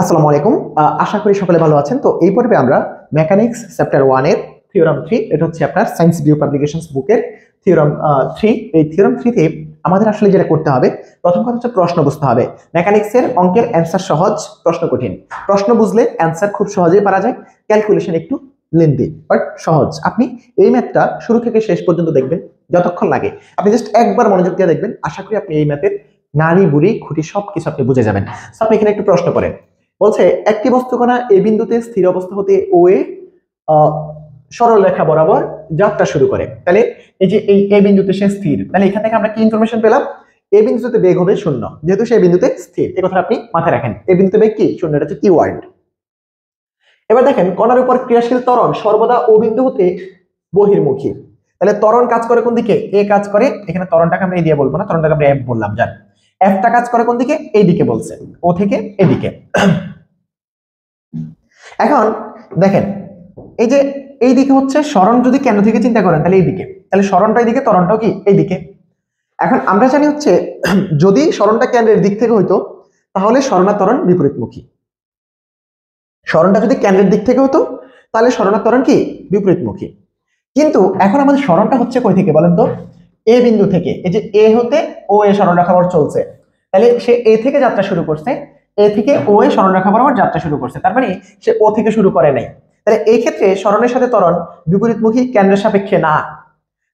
আসসালামু আলাইকুম। আশা করি সকলে ভালো আছেন। তো এই পর্বে আমরা মেকানিক্স চ্যাপ্টার 1 এর থিওরাম 3, এটা হচ্ছে আপনার সায়েন্স ভিউ পাবলিকেশনস বুকের থিওরাম 3। এই থিওরাম 3 তে আমাদের আসলে যেটা করতে হবে, প্রথম কথা হচ্ছে প্রশ্ন বুঝতে হবে। মেকানিক্সের অঙ্কের অ্যান্সার সহজ, প্রশ্ন কঠিন। প্রশ্ন বুঝলে অ্যান্সার খুব সহজেই পারা যায়, ক্যালকুলেশন একটু লেন্দি বাট সহজ। আপনি এই ম্যাথটা শুরু থেকে শেষ পর্যন্ত দেখবেন, যতক্ষণ লাগে আপনি জাস্ট একবার মনোযোগ দিয়ে দেখবেন। আশা করি আপনি এই ম্যাথের নাড়ি বুড়ি খুঁটি সবকিছু আপনি বুঝে যাবেন। সো আপনি এখানে একটু প্রশ্ন করেন, বলছে একটি বস্তুকণা এ বিন্দুতে স্থির অবস্থা হতে ও এ সরল রেখা বরাবর যাত্রা শুরু করে। তাহলে এই যে এই এ বিন্দুতে সে স্থির, তাহলে এখান থেকে আমরা কি ইনফরমেশন পেলাম? এ বিন্দুতে বেগ হবে 0, যেহেতু সেই বিন্দুতে স্থির। এই কথা আপনি মাথায় রাখেন, এ বিন্দুতে বেগ কি 0, এটা হচ্ছে কিওয়ার্ড। এবার দেখেন কণার উপর ক্রিয়াশীল ত্বরণ সর্বদা ও বিন্দু হতে বহির্মুখী। তাহলে ত্বরণ কাজ করে কোন দিকে? এ কাজ করে, এখানে ত্বরণটাকে আমরা এ দিয়ে বলবো না, ত্বরণটাকে আমরা এফ বললাম। জান এফটা কাজ করে কোন দিকে? এই দিকে বলছে, ও থেকে এদিকে। এখন দেখেন এই যে এই দিকে হচ্ছে সরণ, যদি কেন্দ্র থেকে চিন্তা করেন তাহলে এইদিকে, তাহলে সরণটা এইদিকে, ত্বরণটাও কি এইদিকে। এখন আমরা জানি হচ্ছে যদি সরণটা কেন্দ্রের দিক থেকে হইতো তাহলে সরণ আর ত্বরণ বিপরীতমুখী। সরণটা যদি কেন্দ্রের দিক থেকে হতো তাহলে সরণ আর ত্বরণ কি বিপরীতমুখী। কিন্তু এখন আমাদের সরণটা হচ্ছে কই থেকে বলেন তো? এ বিন্দু থেকে। এই যে এ হতে ও এ সরলরেখা বরাবর চলছে, তাহলে সে এ থেকে যাত্রা শুরু করছে, এ থেকে ও এ সরলরেখা বরাবর যাত্রা শুরু করছে, তার মানে সে ও থেকে শুরু করে নাই। তাহলে এই ক্ষেত্রে সরণের সাথে ত্বরণ বিপরীতমুখী, কেন্দ্রের সাপেক্ষে না।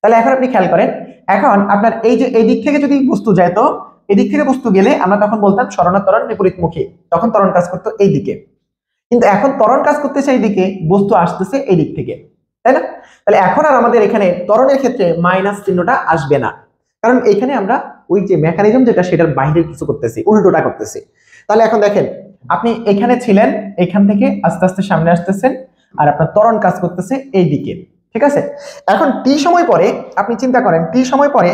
তাহলে এখন আপনি খেয়াল করেন, এখন আপনার এই যে এই দিক থেকে যদি বস্তু যায়, তো এদিক থেকে বস্তু গেলে আমরা তখন বলতাম সরণ আর ত্বরণ বিপরীতমুখী, তখন ত্বরণ কাজ করতো এই দিকে। কিন্তু এখন ত্বরণ কাজ করতেছে এইদিকে, বস্তু আসতেছে এই দিক থেকে, তাই না? তাহলে এখন আর আমাদের এখানে ত্বরণের ক্ষেত্রে মাইনাস চিহ্নটা আসবে না, কারণ এখানে আমরা ওই যে মেকানিজম যেটা সেটার বাইরে কিছু করতেছি, উল্টোটা করতেছি। তাহলে এখন দেখেন আপনি এখানে ছিলেন, এখান থেকে আস্তে আস্তে সামনে আসতেছেন, আর আপনার ত্বরণ কাজ করতেছে এই দিকে, ঠিক আছে? এখন টি সময় পরে আপনি চিন্তা করেন, টি সময় পরে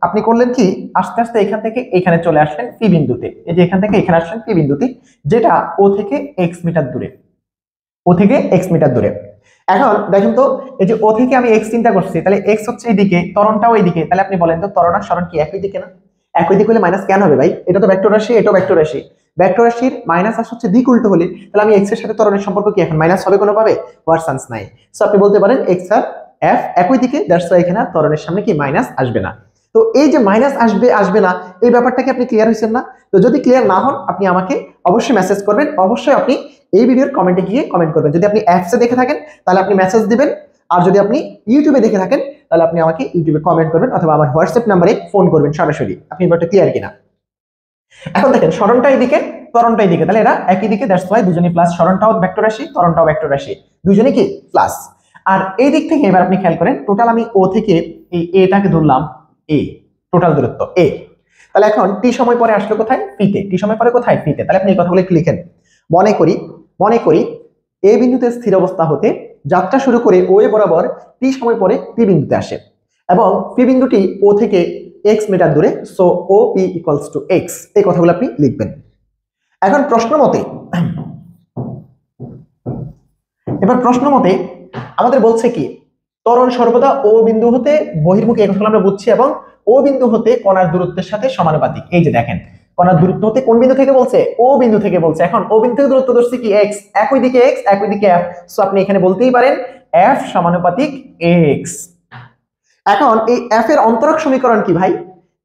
আপনি করলেন কি, আস্তে আস্তে এখান থেকে এখানে চলে আসলেন পি বিন্দুতে। এই যে এখান থেকে এখানে আসলেন পি বিন্দুতে, যেটা ও থেকে এক্স মিটার দূরে, ও থেকে এক্স মিটার দূরে। এখন দেখেন তো, এই যে ও থেকে আমি এক্স চিন্তা করছি, তাহলে এক্স হচ্ছে এইদিকে, ত্বরণটাও এইদিকে, তাহলে আপনি বলেন তো ত্বরণ আর সরণ কি একই দিকে না? একই দিক হলে মাইনাস কেন হবে ভাই? এটা তো ভেক্টর রাশি, এটাও ভেক্টর রাশি। ভেক্টর রাশির মাইনাস হচ্ছে দিক উল্টো হলে, তাহলে আমি এক্স এর সাথে ত্বরণের সম্পর্ক কি এখন মাইনাস হবে কোনোভাবে? হওয়ার চান্স নাই। সো আপনি বলতে পারেন এক্স আর এফ একই দিকে, দ্যাটস ওয়াই এখানে ত্বরণের সামনে কি মাইনাস আসবে না। তো এই যে মাইনাস আসবে আসবে না, এই ব্যাপারটা কি আপনি ক্লিয়ার হয়েছেন না? তো যদি ক্লিয়ার না হন আপনি আমাকে অবশ্যই মেসেজ করবেন, অবশ্যই আপনি এই ভিডিওর কমেন্টে গিয়ে কমেন্ট করবেন। যদি আপনি অ্যাপসে দেখে থাকেন তাহলে আপনি মেসেজ দিবেন, আর যদি আপনি ইউটিউবে দেখে থাকেন তাহলে আপনি আমাকে ইউটিউবে কমেন্ট করবেন, অথবা আমার হোয়াটসঅ্যাপ নাম্বারে ফোন করবেন সরাসরি। আপনি ব্যাপারটা ক্লিয়ার কিনা? এখন দেখেন সরণটা এইদিকে, ত্বরণটা এইদিকে, তাহলে এরা একই দিকে, দ্যাটস ওয়াই দুজনেই প্লাস। সরণটাও ভেক্টর রাশি, ত্বরণটাও ভেক্টর রাশি, দুজনেই কি প্লাস। আর এই দিক থেকে এবার আপনি খেয়াল করেন, টোটাল আমি ও থেকে এই এটাকে ধরলাম এ, টোটাল দূরত্ব এ। তাহলে এখন টি সময় পরে আসলো কোথায়? পিতে। টি সময় পরে কোথায়? পিতে। তাহলে আপনি এই কথাগুলো লিখেন, মনে করি এ বিন্দুতে স্থির অবস্থা হতে যাত্রা শুরু করে ও এ বরাবর টি সময় পরে পি বিন্দুতে আসে, এবং পি বিন্দুটি ও থেকে এক্স মিটার দূরে। So O P equals to X. এই কথাগুলো আপনি লিখবেন। এখন প্রশ্ন মতে আমাদের বলছে কি, ত্বরণ সর্বদা ও বিন্দু হতে বহির্মুখী, এই কথাগুলো আমরা বুঝছি, এবং ও বিন্দু হতে কণার দূরত্বের সাথে সমানুপাতিক। এই যে দেখেন কণার দূরত্ব হতে কোন বিন্দু থেকে বলছে? ও বিন্দু থেকে বলছে। এখন ও বিন্দু থেকে দূরত্ব ধরছি কি এক্স, একই দিকে এক্স একই দিকে এফ। সো আপনি এখানে বলতেই পারেন এফ সমানুপাতিক এক্স। এখন এই এফ এর অন্তরক সমীকরণ কি ভাই?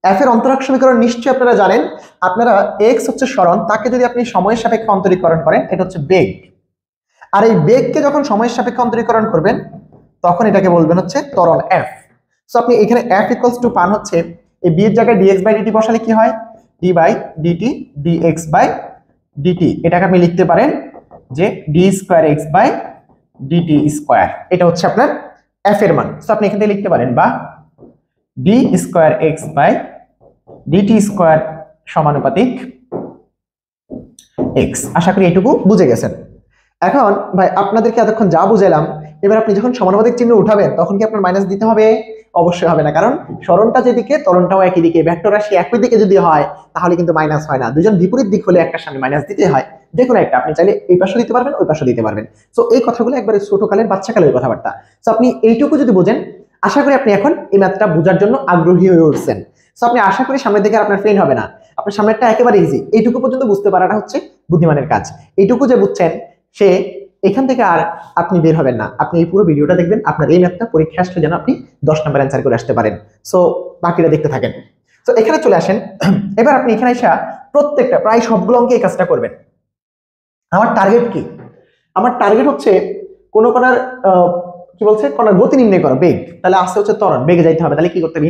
এফ এর অন্তরক সমীকরণ নিশ্চয়ই আপনারা জানেন। আপনারা এক্স হচ্ছে সরণ, তাকে যদি আপনি সময়ের সাপেক্ষে অন্তরীকরণ করেন এটা হচ্ছে বেগ, আর এই বেগকে যখন সময়ের সাপেক্ষে অন্তরীকরণ করবেন তখন এটাকে বলবেন হচ্ছে ত্বরণ এফ। সো আপনি এখানে এফ ইকুয়ালস টু পান হচ্ছে, এই বি এর জায়গায় ডিএক্স বাই ডিটি বসালে কি হয়? D by dt dx by dt. এটাকে আপনি লিখতে পারেন যে d square x by dt square. এটা হচ্ছে আপনার এফ এর মান। সো আপনি এখান থেকে লিখতে পারেন বা d square x by dt square সমানুপাতিক এক্স। আশা করি এটুকু বুঝে গেছেন। এখন ভাই আপনাদেরকে এতক্ষণ যা বুঝালাম, এবার আপনি যখন সমানুপাতিক চিহ্ন উঠাবেন তখন কি আপনার মাইনাস দিতে হবে? অবশ্যই হবে না, কারণ সরণটা যেদিকে ত্বরণটাও একই দিকে, ভেক্টর রাশি একই দিকে যদি হয় তাহলে কিন্তু মাইনাস হয় না। দুজন বিপরীত দিক হলে একটা সামনে মাইনাস দিতে হয়, যে কোনো একটা। আপনি চাইলে এই পাশে দিতে পারবেন, ওই পাশে দিতে পারবেন। সো এই কথাগুলো একবারে ছোটকালের বাচ্চাকালের কথাবার্তা। সো আপনি এইটুকু যদি বোঝেন, আশা করি আপনি এখন এই ম্যাথটা বোঝার জন্য আগ্রহী হয়ে উঠছেন। সো আপনি আশা করি সামনের দিকে আপনার ফেল হবে না। আপনার সামনেরটা একেবারে ইজি, এইটুকু পর্যন্ত বুঝতে পারাটা হচ্ছে বুদ্ধিমানের কাজ। এইটুকু যে বুঝছেন সে এখান থেকে আর আপনি বের হবেন না, আপনি এই পুরো ভিডিওটা দেখবেন, আপনার এই ম্যাথটা পরীক্ষা আসলে যেন আপনি 10 নম্বর অ্যান্সার করে আসতে পারেন। সো বাকিটা দেখতে থাকেন। তো এখানে চলে আসেন। এবার আপনি এখানে এসে প্রত্যেকটা প্রায় সবগুলো অঙ্কে এই কাজটা করবেন। আমার টার্গেট কি? আমার টার্গেট হচ্ছে কোনো কণার কি বলছে, কণার গতি নির্ণয় করো, বেগ। তাহলে আসতে হচ্ছে ত্বরণ, বেগে যাইতে হবে, তাহলে কি করতে হবে?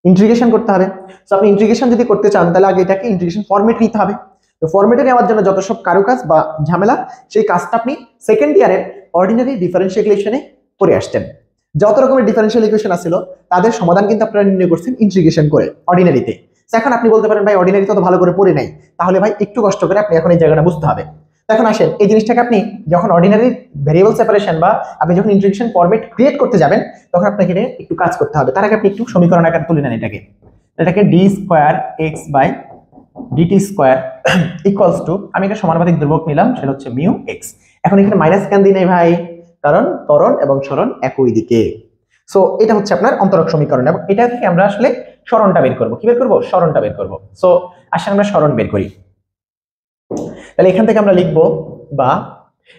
ইন্টিগ্রেশন করতে হবে। তো আপনি ইন্টিগ্রেশন যদি করতে চান তাহলে আগে এটাকে ইন্টিগ্রেশন ফরম্যাট নিতে হবে। তো ফরম্যাটে নেওয়ার জন্য যত সব কারুকাজ বা ঝামেলা, সেই কাজটা আপনি সেকেন্ড ইয়ারের অর্ডিনারি ডিফারেন্সিয়াল ইকুয়েশনে করে আসছেন। যত রকমের ডিফারেন্সিয়াল ইকুয়েশন আছিল তাদের সমাধান কিন্তু আপনারা নির্ণয় করছেন ইন্টিগ্রেশন করে অর্ডিনারিতে। এখন আপনি বলতে পারেন ভাই অর্ডিনারিতে তো ভালো করে পড়ে নাই, তাহলে ভাই একটু কষ্ট করে আপনি এখন এই জায়গাটা বুঝতে হবে। এখন আসেন এই জিনিসটাকে আপনি যখন অর্ডিনারি ভেরিয়েবল সেপারেশন বা আপনি যখন ইন্টিগ্রেশন ফরম্যাট ক্রিয়েট করতে যাবেন তখন আপনাকে একটু কাজ করতে হবে। তার আগে আপনি একটু সমীকরণ আকারে তুলে নেন এটাকে d square x by dt square equals to, আমি একটা সমানুপাতিক ধ্রুবক নিলাম, সেটা হচ্ছে মিউ এক্স। এখন এখানে মাইনাস কেন দিই নাই ভাই? কারণ ত্বরণ এবং সরণ একই দিকে। সো এটা হচ্ছে আপনার অন্তরক সমীকরণ, এবং এটা থেকে আমরা আসলে সরণটা বের করবো। কি বের করবো? সরণটা বের করবো। সো আসলে আমরা সরণ বের করি। তাহলে এখান থেকে আমরা লিখবো বা,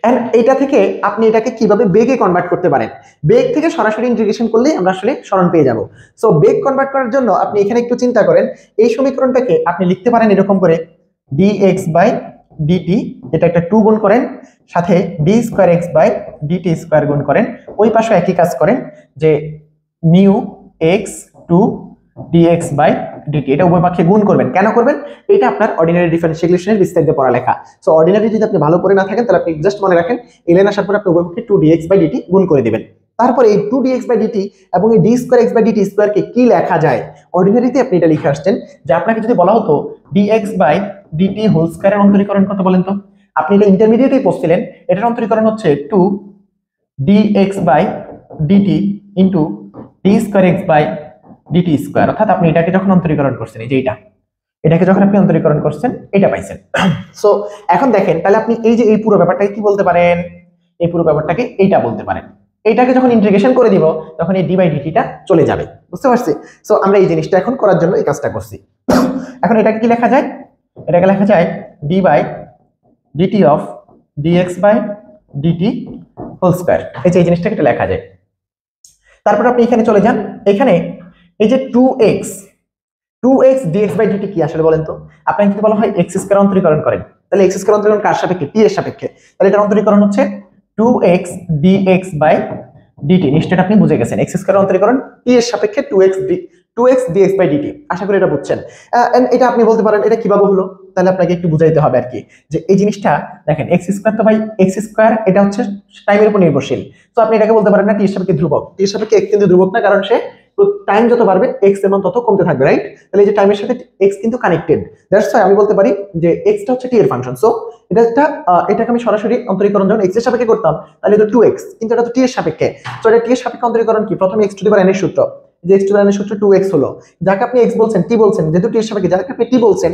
এন্ড এটা থেকে আপনি এটাকে কিভাবে বেগে কনভার্ট করতে পারেন, বেগ থেকে সরাসরি ইন্টিগ্রেশন করলেই আমরা আসলে সরণ পেয়ে যাব। সো বেগ কনভার্ট করার জন্য আপনি এখানে একটু চিন্তা করেন, এই সমীকরণটাকে আপনি লিখতে পারেন এরকম করে dx বাই dt, এটা একটা 2 গুণ করেন, সাথে d square x by dt square গুণ করেন, ওই পাশে একই কাজ করেন যে mu x 2 dx by dt, এটা উভয় পক্ষে গুণ করবেন। কেন করবেন? এটা আপনার অর্ডিনারি ডিফারেন্সিয়াল ইকুয়েশনের বিস্তারিত পড়ালেখা। সো অর্ডিনারি যদি আপনি ভালো করে না থাকেন তাহলে আপনি জাস্ট মনে রাখেন এই লাইন আসার পর আপনি উভয় পক্ষে 2dx বাই dt গুণ করে দিবেন। তারপরে এই 2dx বাই dt এবং এই d square x by dt স্কয়ারকে কি লেখা যায়? অর্ডিনারিতে আপনি এটা লিখে আসছেন যে আপনাকে যদি বলা হতো dx বাই dt হোল স্কয়ারের অন্তরীকরণ কত বলেন তো? আপনি এটা ইন্টারমিডিয়েটেই পড়ছিলেন, এটার অন্তরীকরণ হচ্ছে 2 dx by dt into d square x by dt square. অর্থাৎ আপনি এটাকে যখন অন্তরীকরণ করছেন, এই যে এটাকে যখন আপনি অন্তরীকরণ করছেন এটা পাইছেন। সো এখন দেখেন, তাহলে আপনি এই যে এই পুরো ব্যাপারটাকে কি বলতে পারেন? এই পুরো ব্যাপারটাকে এইটা বলতে পারেন। এইটাকে যখন ইন্টিগ্রেশন করে দিব তখন এই d বাই dt টা চলে যাবে। বুঝতে পারছি? সো আমরা এই জিনিসটা এখন করার জন্য এই কাজটা করছি। এখন এটাকে কি লেখা যায়? এটাকে লেখা যায় d by dt of dx by dt whole square. এই যে এই জিনিসটাকে এটা লেখা যায়। তারপর আপনি এখানে চলে যান, এখানে এই যে 2x dx বাই dt কি আসলে বলেন তো? আপনাকে যদি বলা হয় x স্কয়ার অন্তরীকরণ করেন, তাহলে x স্কয়ার অন্তরীকরণ কার সাপেক্ষে? t এর সাপেক্ষে। তাহলে এটার অন্তরীকরণ হচ্ছে 2x dx বাই dt। নিশ্চয়ই আপনি বুঝে গেছেন x স্কয়ার অন্তরীকরণ t এর সাপেক্ষে 2x dx বাই dt। আশা করি এটা বুঝছেন। এটা আপনি বলতে পারেন এটা কিভাবে হলো, তাহলে আপনাকে একটু বুঝাইতে হবে আর কি, যে এই জিনিসটা দেখেন x স্কয়ার তো ভাই x স্কয়ার এটা হচ্ছে টাইমের উপর নির্ভরশীল। তো আপনি এটাকে বলতে পারেন না t এর সাপেক্ষে ধ্রুবক। t এর সাপেক্ষে x কিন্তু ধ্রুবক না, কারণ সে টাইম যত বাড়বে x এর মান তত কমতে থাকবে, রাইট? তাহলে এই যে টাইমের সাথে x কিন্তু কানেক্টেড, দ্যাটস হোয়াই আমি বলতে পারি যে x টা হচ্ছে t এর ফাংশন। সো এটাকে আমি সরাসরি অন্তরীকরণ যখন x এর সাপেক্ষে করতাম তাহলে তো 2x, কিন্তু এটা তো t এর সাপেক্ষে। সো এটা t এর সাপেক্ষে অন্তরীকরণ কি? প্রথমে x to the power n এর সূত্র, যে x to the power n এর সূত্র 2x হলো, যাকে আপনি x বলছেন t বলছেন, যেহেতু t এর সাপেক্ষে যাকে আপনি t বলছেন,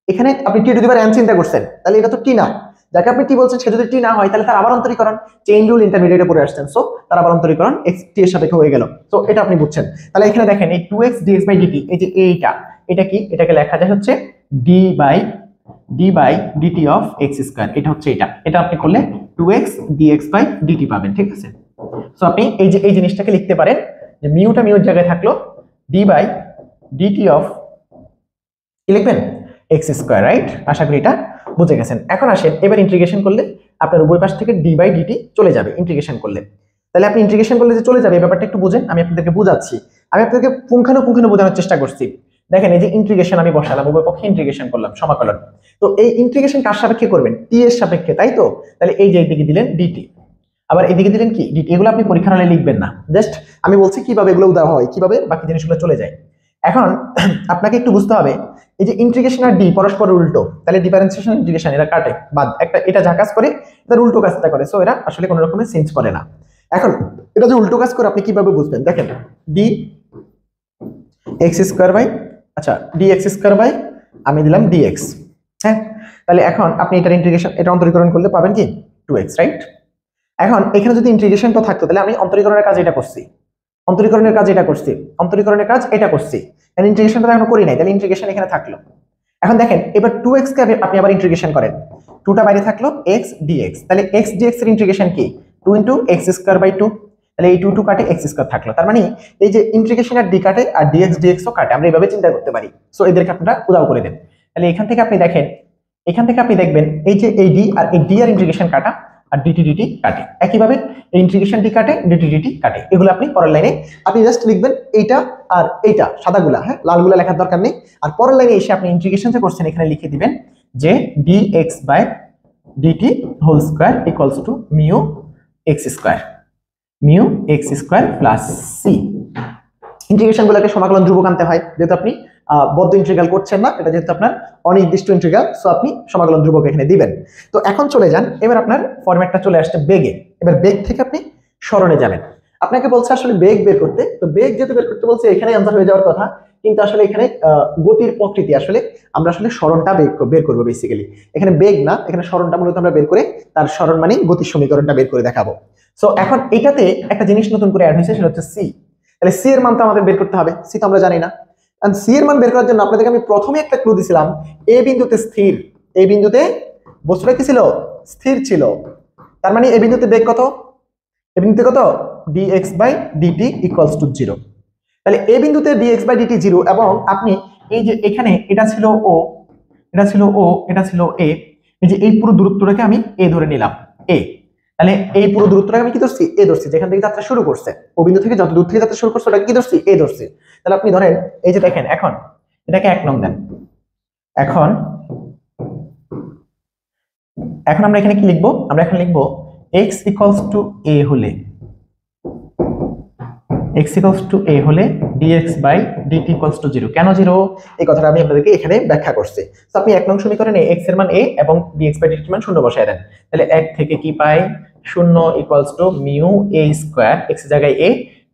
এখানে আপনি t to the power n চিন্তা করছেন, তাহলে এটা তো t না। যাকে আপনি t বলছেন সে যদি t না হয় তাহলে তার আবার অন্তরীকরণ, চেইন রুল ইন্টারমিডিয়েটে পড়ে আসছেন। সো তার আবার অন্তরীকরণ x t এর সাপেক্ষে হয়ে গেল। সো এটা আপনি বুঝছেন। তাহলে এখানে দেখেন এই 2x dx বাই dt, এই যে এটা কি? এটাকে লেখা যায় হচ্ছে d by dt of x square. এটা হচ্ছে এটা আপনি করলে 2x dx বাই dt পাবেন, ঠিক আছে? সো আপনি এই জিনিসটাকে লিখতে পারেন যে মিউটা মিউর জায়গায় থাকলো d বাই dt অফ কি লিখবেন? x square, right? আশা করি এটা বুঝে গেছেন। এখন আসেন এবার ইন্টিগ্রেশন করলে আপনার উভয় পাশ থেকে d বাই dt চলে যাবে ইন্টিগ্রেশন করলে। তাহলে আপনি ইন্টিগ্রেশন করলে যে চলে যাবে এই ব্যাপারটা একটু বুঝেন, আমি আপনাদেরকে বুঝাচ্ছি। আমি আপনাদেরকে পুঙ্খানুপুঙ্খানু বোঝানোর চেষ্টা করছি। দেখেন এই যে ইন্টিগ্রেশন আমি বসালাম, উভয় পক্ষে ইন্টিগ্রেশন করলাম, সমাকলন। তো এই ইন্টিগ্রেশন কার সাপেক্ষে করবেন? t এর সাপেক্ষে, তাই তো? তাহলে এই যে এইদিকে দিলেন dt, আবার এইদিকে দিলেন কি dt। এগুলো আপনি পরীক্ষার হলে লিখবেন না, জাস্ট আমি বলছি কিভাবে এগুলো দেওয়া হয়, কিভাবে বাকি জিনিসগুলো চলে যায়। এখন আপনাকে একটু বুঝতে হবে এই যে ইন্টিগ্রেশন আর d পরস্পর উল্টো, তাহলে ডিফারেন্সিয়েশন ইন্টিগ্রেশন এরা কাটে বাদ, একটা এটা যা কাজ করে এটার উল্টো কাজটা করে। সো এরা আসলে কোনো রকমের চেঞ্জ করে না। এখন এটা যে উল্টো কাজ করে আপনি কিভাবে বুঝবেন? দেখেন d x স্কয়ার বাই, আচ্ছা dx স্কয়ার বাই আমি দিলাম dx, হ্যাঁ? তাহলে এখন আপনি এটার ইন্টিগ্রেশন, এটা অন্তরীকরণ করলে পাবেন কি 2x, রাইট? এখন এখানে যদি ইন্টিগ্রেশনটা থাকতো তাহলে আমি অন্তরীকরণের কাজ এটা করছি, অন্তরীকরণের কাজ এটা করছি, অন্তরীকরণের কাজ এটা করছি, ইন্টিগ্রেশনটা এখন করি নাই, তাহলে ইন্টিগ্রেশন এখানে থাকলো। এখন দেখেন এবার 2x কে আপনি আবার ইন্টিগ্রেশন করেন, 2টা বাইরে থাকলো x dx, তাহলে x dx এর ইন্টিগ্রেশন কি 2 × x²/2, তাহলে এই 2 কাটে x² থাকলো। তার মানে এই যে ইন্টিগ্রেশন আর d কাটে আর dx dx ও কাটে, আমরা এইভাবে চিন্তা করতে পারি। সো এদেরকে আপনারা উদাও করে দেন। তাহলে এখান থেকে আপনি দেখেন, এখান থেকে আপনি দেখবেন এই যে এই d আর এই d আর ইন্টিগ্রেশন কাটা আর dt dt কাটে, একইভাবে এই ইন্টিগ্রেশন d কাটে dt dt কাটে। এগুলো আপনি পরের লাইনে আপনি জাস্ট লিখবেন এইটা আর এইটা, সাদাগুলা, হ্যাঁ লালগুলা লেখার দরকার নেই। আর পরের লাইনে এসে আপনি ইন্টিগ্রেশন যে করছেন এখানে লিখে দিবেন যে dx/dt whole square equals to mu x² plus c। ইন্টিগ্রেশনগুলোকে সমাকলন ধ্রুবক আনতে হয়, যেহেতু আপনি বদ্ধ ইন্টিগ্রাল করছেন না, এটা যেহেতু আপনার অনির্দিষ্ট ইন্টিগ্রাল, সো আপনি সমাকলন ধ্রুবক এখানে দিবেন। তো এখন চলে যান, এবার আপনার ফরম্যাটটা চলে আসছে বেগে। এবার বেগ থেকে আপনি সরণে যাবেন। আপনাকে বলছে আসলে বেগ বের করতে, তো বেগ যেহেতু বের করতে বলছে এখানে অ্যান্সার হয়ে যাওয়ার কথা, কিন্তু আসলে এখানে গতির প্রকৃতি, আসলে আমরা আসলে সরণটা বের করবো বেসিক্যালি। এখানে বেগ না, এখানে সরণটা মূলত আমরা বের করে তার সরণ মানে গতির সমীকরণটা বের করে দেখাবো। সো এখন এটাতে একটা জিনিস নতুন করে অ্যাড হয়েছে, সেটা হচ্ছে সি। তাহলে সি এর মান তো আমাদের বের করতে হবে, সি তো আমরা জানি না। এন্ড সি এর মান বের করার জন্য আপনাদেরকে আমি প্রথমে একটা ক্লু দিছিলাম, এ বিন্দুতে স্থির, এই বিন্দুতে বস্তুটা কি ছিল, স্থির ছিল। তার মানে এই বিন্দুতে বেগ কত, এই বিন্দুতে কত, dx/dt ইকুয়ালস টু 0। তাহলে এই বিন্দুতে dx/dt 0, এবং আপনি এই যে এখানে এটা ছিল ও, এটা ছিল ও, এটা ছিল এ, এই যে এই পুরো দূরত্বটাকে আমি এ ধরে নিলাম, এ। তাহলে এই পুরো দূরত্বটাকে আমি কি ধরছি, এ ধরছি, যেখান থেকে যাত্রা শুরু করছে, ও বিন্দু থেকে যত দূর থেকে যাত্রা শুরু করছে ওটাকে কি ধরছি, এ ধরছি। তাহলে আপনি ধরেন এই যে দেখেন, এখন এটাকে 1 নং দেন। এখন আমরা এখানে কি লিখবো, আমরা এখানে লিখবো x ইকুয়ালস টু a হলে, x ইকুয়ালস টু a হলে dx/dt ইকুয়ালস টু 0। কেন 0 এই কথাটা আমি আপনাদেরকে এখানে ব্যাখ্যা করছি। তো আপনি 1 নং সমীকরণে x এর মান a এবং dx/dt এর মান 0 বসায় দেন। তাহলে 1 থেকে কি পাই, 0 equals to mu a square, x এর জায়গায় a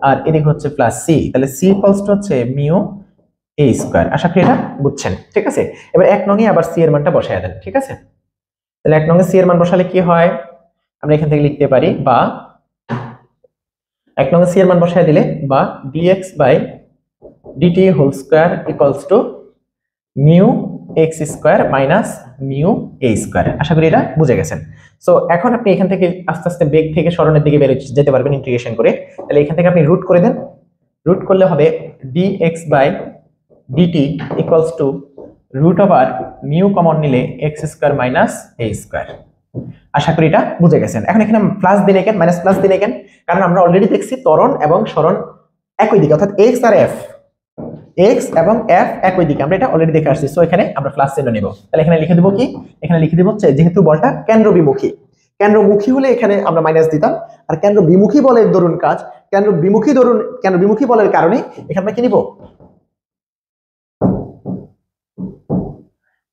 আর এদিকে হচ্ছে প্লাস c, তাহলে c ইকুয়ালস টু হচ্ছে মিউ a স্কয়ার। আশা করি এটা বুঝছেন, ঠিক আছে। এবার 1 নং এ আবার c এর মানটা বসায় দেন, ঠিক আছে। তাহলে 1 নং এ c এর মান বসালে কি হয়, আমরা এখান থেকে লিখতে পারি, বা 1 নং এ c এর মান বসায় দিলে, বা dx/dt whole square equals to mu x² minus mu a square. আশা করি এটা বুঝে গেছেন। সো এখন আপনি এখান থেকে আস্তে আস্তে বেগ থেকে সরণের দিকে বের যেতে পারবেন ইন্টিগ্রেশন করে। তাহলে এখান থেকে আপনি রুট করে দেন, রুট করলে হবে dx/dt equals to root over mu common নিলে x² মাইনাস a স্কয়ার। আশা করি এটা বুঝে গেছেন। এখন এখানে প্লাস দিনে কেন, মাইনাস প্লাস দিনে কেন, কারণ আমরা অলরেডি দেখছি ত্বরণ এবং সরণ একই দিকে, অর্থাৎ x আর f, x এবং f একই দিকে, আমরা এটা অলরেডি দেখে আসছি। সো এখানে আমরা প্লাস চিহ্ন নিব। তাহলে এখানে লিখে দেব কি, এখানে লিখে দেব হচ্ছে যেহেতু বলটা কেন্দ্রবিমুখী, কেন্দ্রমুখী হলে এখানে আমরা মাইনাস দিতাম, আর কেন্দ্র বিমুখী বলের দরুন কাজ, কেন্দ্রবিমুখী বলের কারণে এখানে আমরা কি নিব,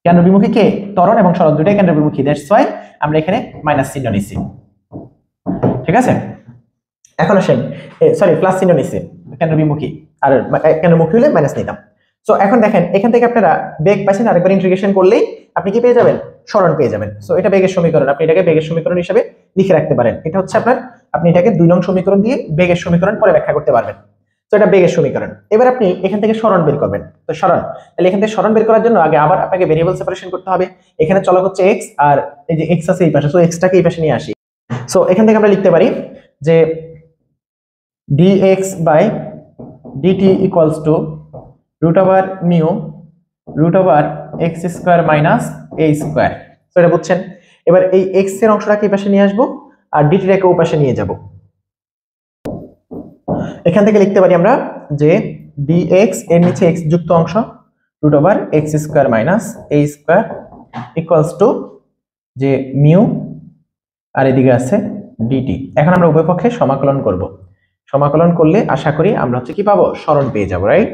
কেন্দ্রবিমুখী কে, ত্বরণ এবং সরণ দুটাই কেন্দ্রবিমুখী, দ্যাটস ওয়াই আমরা এখানে মাইনাস চিহ্ন নিছি, ঠিক আছে। এখন আসেন, সরি প্লাস চিহ্ন নিছি কেন্দ্রবিমুখী, আর কেন্দ্রমুখী হলে মাইনাস নিতাম। সো এখন দেখেন এখান থেকে আপনারা বেগ পাচ্ছেন, আরেকবার ইন্টিগ্রেশন করলেই আপনি কি পেয়ে যাবেন, সরণ পেয়ে যাবেন। সো এটা বেগের সমীকরণ, আপনি এটাকে বেগের সমীকরণ হিসেবে লিখে রাখতে পারেন। এটা হচ্ছে আপনার, আপনি এটাকে 2 নং সমীকরণ দিয়ে বেগের সমীকরণ পরে ব্যাখ্যা করতে পারবেন। তো এটা বেগের সমীকরণ। এবার আপনি এখান থেকে সরণ বের করবেন। তো সরণ, তাহলে এখান থেকে সরণ বের করার জন্য আগে আবার আপনাকে ভেরিয়েবল সেপারেশন করতে হবে। এখানে চলক হচ্ছে x, আর এই যে x আছে এই পাশে, সো x টাকে এই পাশে নিয়ে আসি। সো এখান থেকে আমরা লিখতে পারি যে dx/dt equals to root over mu root over x² minus a square. তো এটা বুঝছেন। এবার এই x এর অংশটাকে এই পাশে নিয়ে আসবো আর dt টাকে ওই পাশে নিয়ে যাব। এখান থেকে লিখতে পারি আমরা যে dx এর নিচে x যুক্ত অংশ root over x² minus a square equals to যে মিউ আর এদিকে আছে dt। এখন আমরা উভয় পক্ষে সমাকলন করব। সমাকলন করলে আশা করি আমরা হচ্ছে কি পাবো, সরণ পেয়ে যাব, রাইট।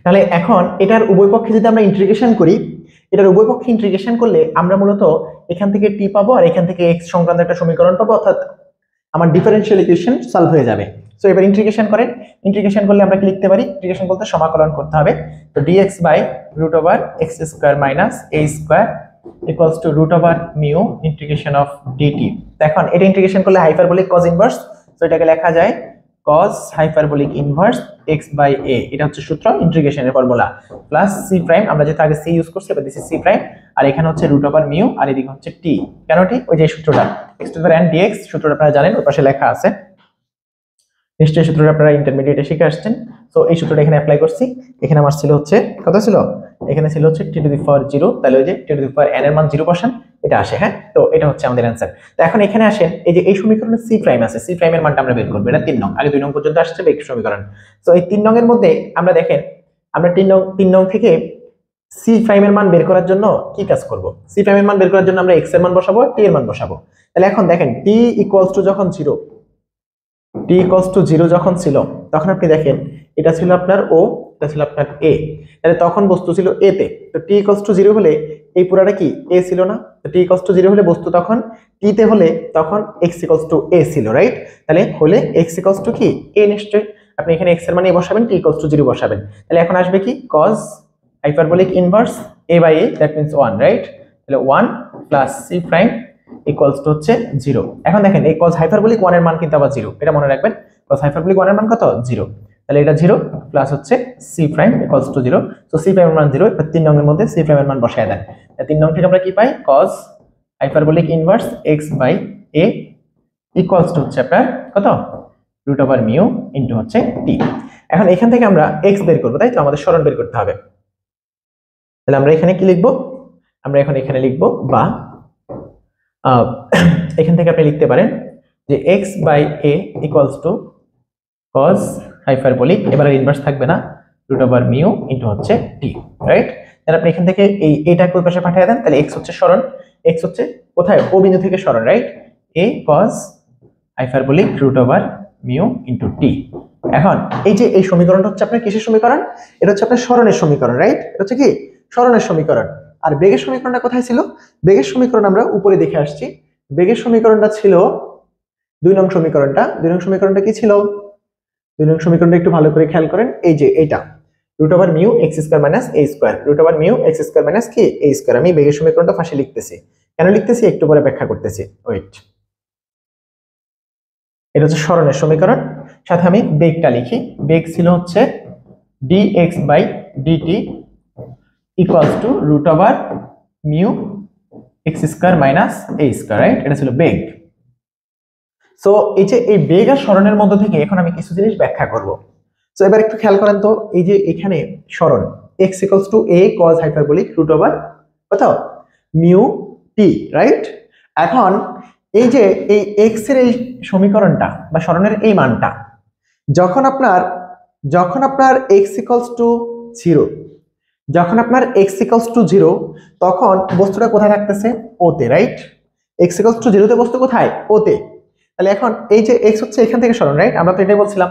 তাহলে এখন এটার উভয় পক্ষে যদি আমরা ইন্টিগ্রেশন করি, এটার উভয় পক্ষে ইন্টিগ্রেশন করলে আমরা মূলত এখান থেকে t পাবো আর এখান থেকে x সংক্রান্ত একটা সমীকরণ পাবো, অর্থাৎ আমার ডিফারেনশিয়াল ইকুয়েশন সলভ হয়ে যাবে। সো এবার ইন্টিগ্রেশন করেন, ইন্টিগ্রেশন করলে আমরা কি লিখতে পারি, ইন্টিগ্রেশন বলতে সমাকলন করতে হবে। তো dx/√x² minus a square equals to root over mu integration of dt। এখন এটা ইন্টিগ্রেশন করলে হাইপারবোলিক কজ ইনভার্স, তো এটাকে লেখা যায় cos hyperbolic inverse x by a, এটা হচ্ছে সূত্র ইন্টিগ্রেশনের ফর্মুলা, প্লাস c প্রাইম, আমরা যেটা আগে c ইউজ করছি এবার দিছি c প্রাইম, আর এখানে হচ্ছে রুট ওভার মিউ, আর এদিকে হচ্ছে t। কেন t? ওই যে সূত্রটা x to the power n dx, সূত্রটা আপনারা জানেন, ওই পাশে লেখা আছে নিশ্চয়ই, সূত্রটা আপনারা ইন্টারমিডিয়েটে শিখে আসছেন। সো এই সূত্রটা এখানে অ্যাপ্লাই করছি। এখানে আমার ছিল হচ্ছে কত ছিল, এখানে ছিল হচ্ছে t টু দি পাওয়ার 0, তাহলে ওই যে t to the power n এর মান 0 বসান, এটা আসে। হ্যাঁ, তো এটা হচ্ছে আমাদের অ্যানসার। তো এখন এখানে আসেন, এই যে এই সমীকরণে c প্রাইম আছে, c প্রাইমের মানটা আমরা বের করব। এটা 3 নং, আগে 2 নং পর্যন্ত আসছে বেগ সমীকরণ। সো এই 3 নং এর মধ্যে আমরা দেখেন, আমরা 3 নং থেকে c প্রাইমের মান বের করার জন্য কি কাজ করব? c প্রাইমের মান বের করার জন্য আমরা x এর মান বসাবো, t এর মান বসাবো। তাহলে এখন দেখেন t ইকুয়ালস টু যখন 0, t ইকুয়ালস টু 0 যখন ছিল, তখন আপনি দেখেন এটা ছিল আপনার o, এটা ছিল আপনার a, তাহলে তখন বস্তু ছিল a তে। তো t ইকুয়ালস টু 0 হলে এই পুরাটা কি a ছিল না? তো t ইকুয়ালস টু 0 হলে বস্তু তখন t তে হলে তখন x ইকুয়ালস টু a ছিল, রাইট? তাহলে হলে x ইকুয়ালস টু কি a, নিশ্চয়ই আপনি এখানে x এর মান বসাবেন, t ইকুয়ালস টু 0 বসাবেন। তাহলে এখন আসবে কি cos hyperbolic inverse a by a, that means 1, right? তাহলে 1 plus c prime equals to হচ্ছে 0। এখন দেখেন এই cos হাইপারবোলিক 1 এর মান কিন্তু আবার 0, এটা মনে রাখবেন। cos হাইপারবোলিক 1 এর মান কত? 0। তাহলে এটা 0 প্লাস হচ্ছে c prime equals two 0। So c prime এর মান 0, এবার 3 নং এর মধ্যে c প্রাইম এর মান বসায় দেন। 3 নং থেকে আমরা কি পাই? cos hyperbolic inverse x by a equals to হচ্ছে আপনার কত? রুট ওভার মিউ ইনটু হচ্ছে t। এখন এখান থেকে আমরা x বের করব, তাই তো? আমাদের সরণ বের করতে হবে। তাহলে আমরা এখানে কি লিখব? আমরা এখন এখানে লিখব, বা এখান থেকে আপনি লিখতে পারেন যে x by a equals to cos hyperbolic, এবারে ইনভার্স থাকবে না, রুট ওভার মিউ ইনটু হচ্ছে t, রাইট? তাহলে আপনি এখান থেকে এই এটাকে ওই পাশে পাঠিয়ে দেন। তাহলে x হচ্ছে সরণ, x হচ্ছে কোথায়? o বিন্দু থেকে সরণ, right? a cos hyperbolic root over mu into t। এখন এই যে এই সমীকরণটা হচ্ছে আপনার কিসের সমীকরণ? এটা হচ্ছে আপনার সরণের সমীকরণ, রাইট? এটা হচ্ছে কি সরণের সমীকরণ। আর বেগের সমীকরণটা কোথায় ছিল? বেগের সমীকরণ আমরা উপরে দেখে আসছি। বেগের সমীকরণটা ছিল 2 নং সমীকরণটা। 2 নং সমীকরণটা কি ছিল? 2 নং সমীকরণটা একটু ভালো করে খেয়াল করেন, এই যে এটা root over mu x square minus a square, root over mu x square minus কি a স্কয়ার। আমি বেগের সমীকরণটা পাশে লিখতেছি, কেন লিখতেছি একটু পরে ব্যাখ্যা করতেছি, ওয়েট। এটা হচ্ছে সরণের সমীকরণ, সাথে আমি বেগটা লিখি। বেগ ছিল হচ্ছে dx by dt equals to root over mu x square minus a square, right? এটা ছিল বেগ। সো এই যে এই বেগ আর সরণের মধ্যে থেকে এখন আমি কিছু জিনিস ব্যাখ্যা করব। সো এবার একটু খেয়াল করেন তো, এই যে এখানে সরণ x equals to a cos hyperbolic root over কত? Mu t, right? এখন এই যে এই x এর এই সমীকরণটা বা সরণের এই মানটা যখন আপনার x ইকুয়ালস টু 0, যখন আপনার x ইকুয়ালস টু 0, তখন বস্তুটা কোথায় থাকতেছে? o তে, রাইট? x ইকুয়ালস টু 0 তে বস্তু কোথায়? o তে। তাহলে এখন এই যে x হচ্ছে এখান থেকে সরণ, রাইট? আমরা তো এটাই বলছিলাম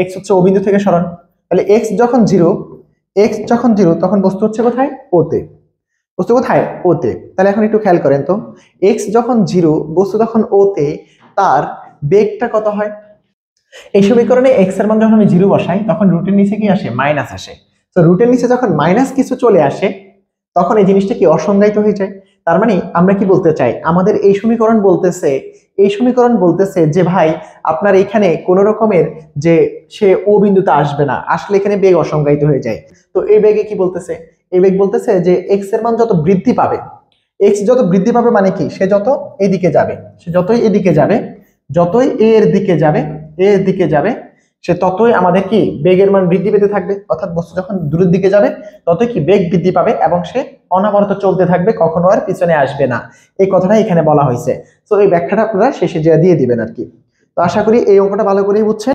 x হচ্ছে o বিন্দু থেকে সরণ। তাহলে x যখন 0 তখন বস্তু হচ্ছে কোথায়? o তে। বস্তু কোথায়? o তে। তাহলে এখন একটু খেয়াল করেন তো, x যখন 0, বস্তু তখন o তে, তার বেগটা কত হয়? এই সমীকরণে x এর মান যখন আমি 0 বসাই, তখন রুটের নিচে কি আসে? মাইনাস আসে। তো রুটের নিচে যখন মাইনাস কিছু চলে আসে, তখন এই জিনিসটা কি অসংজ্ঞায়িত হয়ে যায়। তার মানে আমরা কি বলতে চাই? আমাদের এই সমীকরণ বলতেছে যে ভাই আপনার এখানে কোন রকমের যে সে ও বিন্দুতে আসবে না, আসলে এখানে বেগ অসংজ্ঞায়িত হয়ে যায়। তো এই বেগে কি বলতেছে? এই বেগ বলতেছে যে x এর মান যত বৃদ্ধি পাবে, x যত বৃদ্ধি পাবে মানে কি, সে যত এদিকে যাবে, সে যতই এদিকে যাবে, যতই a এর দিকে যাবে, সে ততই আমাদের কি বেগের মান বৃদ্ধি পেতে থাকবে। অর্থাৎ বস্তু যখন দূরের দিকে যাবে ততই কি বেগ বৃদ্ধি পাবে এবং সে অনবরত চলতে থাকবে, কখনো আর পিছনে আসবে না। এই কথাটা এখানে বলা হয়েছে। তো এই ব্যাখ্যাটা আপনারা শেষে দিয়ে দিবেন আর কি। তো আশা করি এই অঙ্কটা ভালো করেই বুঝছেন।